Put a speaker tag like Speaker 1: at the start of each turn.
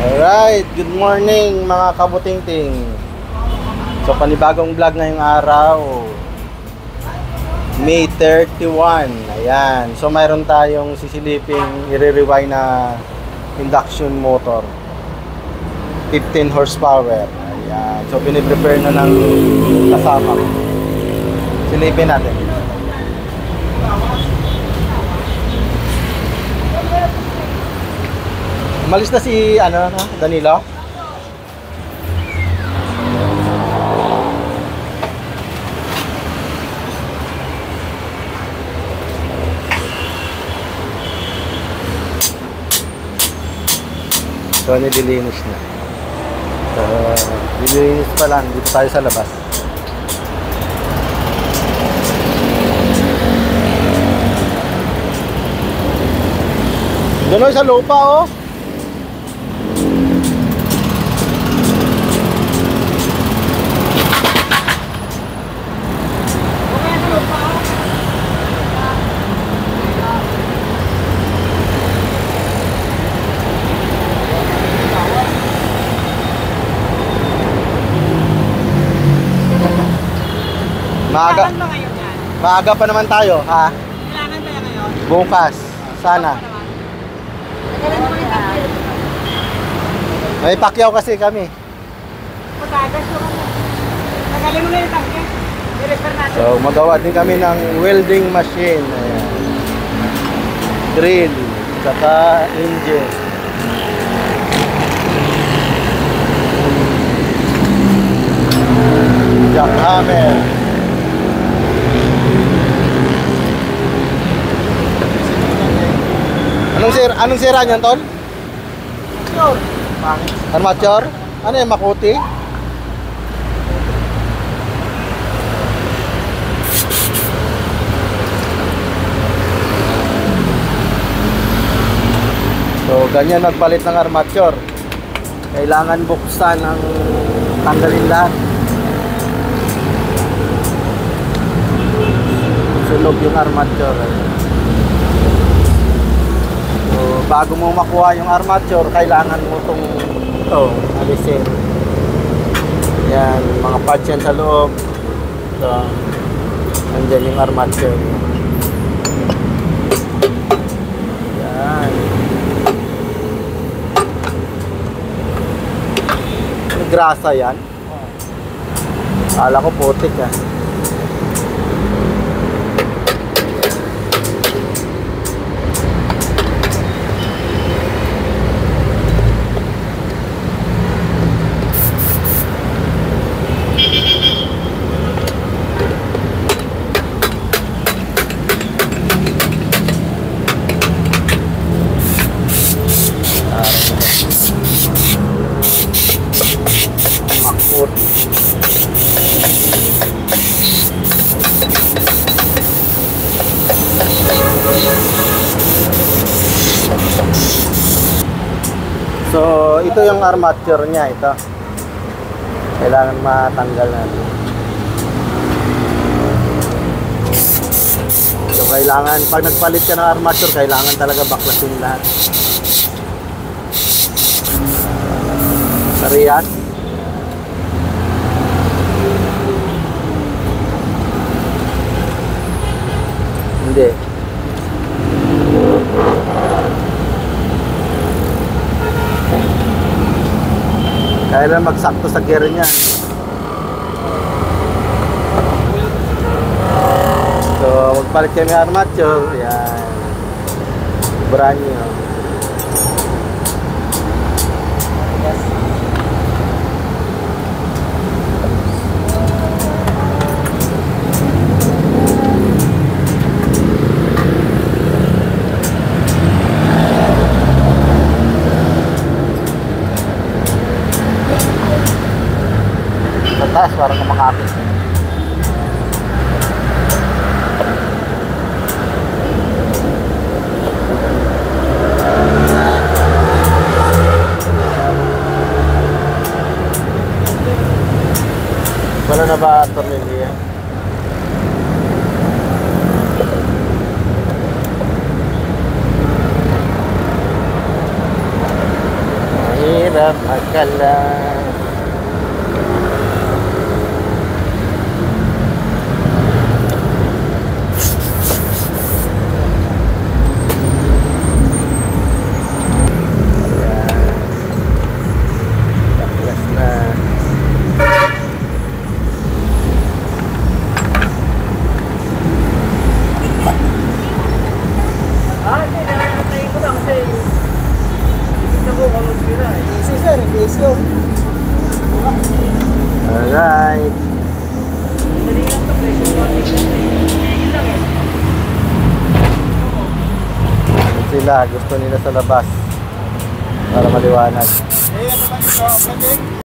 Speaker 1: Alright, good morning mga kabutingting. So panibagong vlog ngayong araw, May 31. Ayan, so mayroon tayong sisiliping i-rewind na induction motor, 15 horsepower. Ayan, so piniprepare na ng kasama. Silipin natin. Umalis na si Danilo. So nililinis na. So nililinis pa lang, dito tayo sa labas. Doon sa lupa oh. Maaga pa naman tayo, ha?
Speaker 2: Kailangan ba yan ngayon?
Speaker 1: Bukas, sana. May pakyaw kasi kami.
Speaker 2: Pagagas yung tagalin mo na yung tangke. I-repair natin.
Speaker 1: So, magawa din kami ng welding machine. Ayan. Drill, saka engine. Jackhammer. Anong sira niyan, Tol? Armature? Ano yung makuti? So, ganyan magpalit ng armature. Kailangan buksan ang tanggalin lahat. Sunog yung armature. So, bago mo makuha yung armature, kailangan mo ito alisin. Yan, mga parts yan sa loob. So, nandyan yung armature. Yan. May grasa yan. Kala ko putik ah. So, ito yung armature niya, ito. Kailangan matanggal natin. So, kailangan, pag nagpalit ka ng armature, kailangan talaga baklasin lahat. Parehas. Hindi. Kailan magsakto sa gear niya. So, magpalit kami armature. Yan. Brand new. Taas, parang kumakapit. Wala na ba tornilyo yan? Mahirap. sa pagkalas. Alright. Sila gusto nila sa labas para maliwanag.